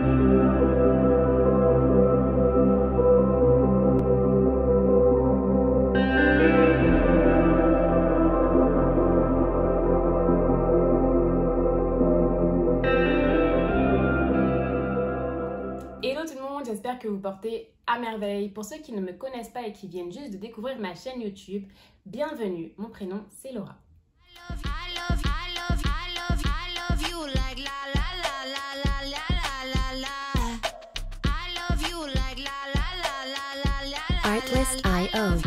Hello tout le monde, j'espère que vous portez à merveille. Pour ceux qui ne me connaissent pas et qui viennent juste de découvrir ma chaîne YouTube, bienvenue, mon prénom c'est Laura. Artlist.io.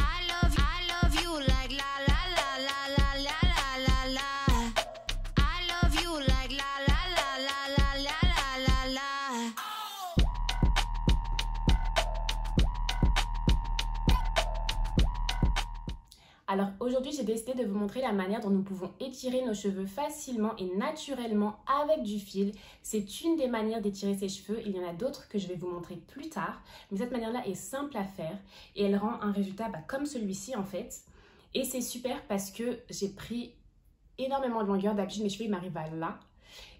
Alors aujourd'hui j'ai décidé de vous montrer la manière dont nous pouvons étirer nos cheveux facilement et naturellement avec du fil. C'est une des manières d'étirer ses cheveux, il y en a d'autres que je vais vous montrer plus tard. Mais cette manière-là est simple à faire et elle rend un résultat comme celui-ci en fait. Et c'est super parce que j'ai pris énormément de longueur, d'habitude mes cheveux ils m'arrivent à là.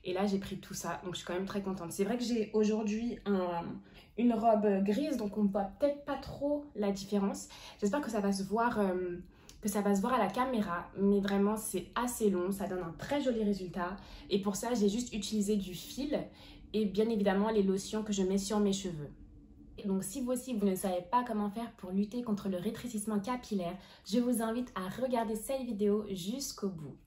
Et là j'ai pris tout ça, donc je suis quand même très contente. C'est vrai que j'ai aujourd'hui une robe grise, donc on ne voit peut-être pas trop la différence. J'espère que ça va se voir... à la caméra, mais vraiment c'est assez long, ça donne un très joli résultat et pour ça j'ai juste utilisé du fil et bien évidemment les lotions que je mets sur mes cheveux. Donc si vous aussi vous ne savez pas comment faire pour lutter contre le rétrécissement capillaire, je vous invite à regarder cette vidéo jusqu'au bout.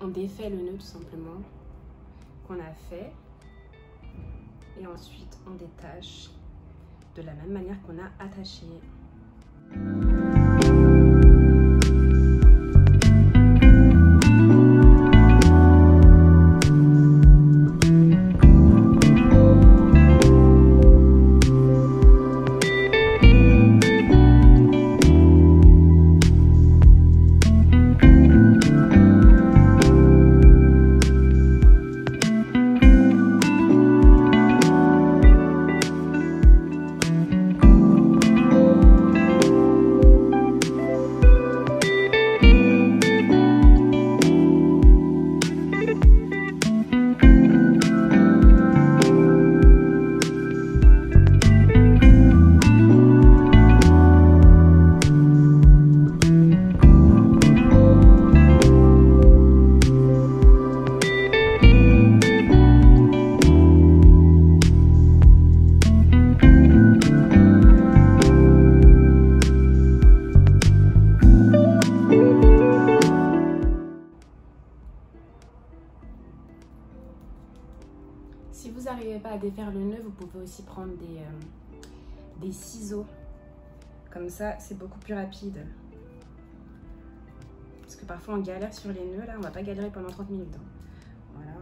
on défait le nœud tout simplement qu'on a fait. Et ensuite, on détache de la même manière qu'on a attaché. Si vous n'arrivez pas à défaire le nœud, vous pouvez aussi prendre des ciseaux. Comme ça, c'est beaucoup plus rapide. Parce que parfois, on galère sur les nœuds. Là, on va pas galérer pendant 30 minutes. Voilà.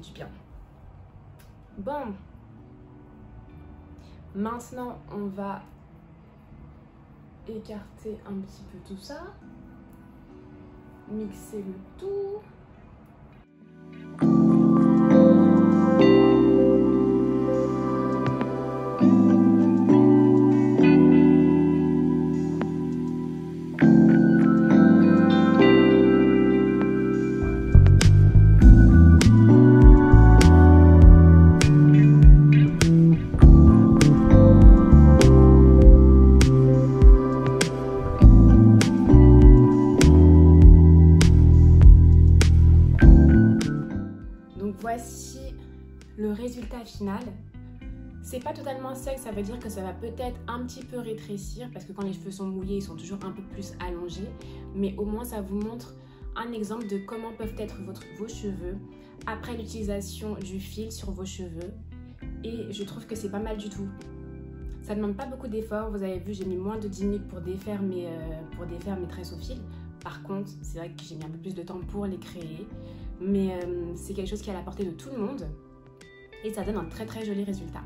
Du bien. Bon, maintenant on va écarter un petit peu tout ça, mixer le tout. Voici le résultat final. C'est pas totalement sec, ça veut dire que ça va peut-être un petit peu rétrécir parce que quand les cheveux sont mouillés, ils sont toujours un peu plus allongés. Mais au moins, ça vous montre un exemple de comment peuvent être vos cheveux après l'utilisation du fil sur vos cheveux. Et je trouve que c'est pas mal du tout. Ça ne demande pas beaucoup d'efforts. Vous avez vu, j'ai mis moins de 10 minutes pour défaire mes tresses au fil. Par contre, c'est vrai que j'ai mis un peu plus de temps pour les créer. Mais c'est quelque chose qui est à la portée de tout le monde. Et ça donne un très très joli résultat.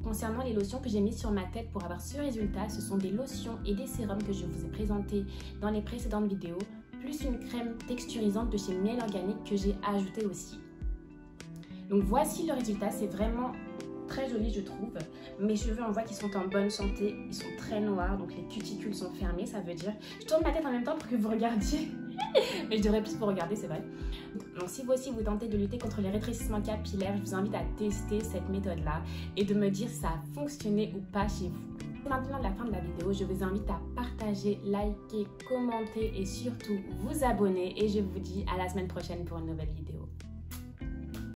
Concernant les lotions que j'ai mises sur ma tête pour avoir ce résultat, ce sont des lotions et des sérums que je vous ai présentés dans les précédentes vidéos, plus une crème texturisante de chez Miel Organique que j'ai ajoutée aussi. Donc voici le résultat, c'est vraiment très joli je trouve. Mes cheveux, on voit qu'ils sont en bonne santé, ils sont très noirs, donc les cuticules sont fermées, ça veut dire... Je tourne ma tête en même temps pour que vous regardiez, mais je devrais plus vous regarder, c'est vrai. Donc si vous aussi vous tentez de lutter contre les rétrécissements capillaires, je vous invite à tester cette méthode-là et de me dire si ça a fonctionné ou pas chez vous. Maintenant, à la fin de la vidéo, je vous invite à partager, liker, commenter et surtout vous abonner. Et je vous dis à la semaine prochaine pour une nouvelle vidéo.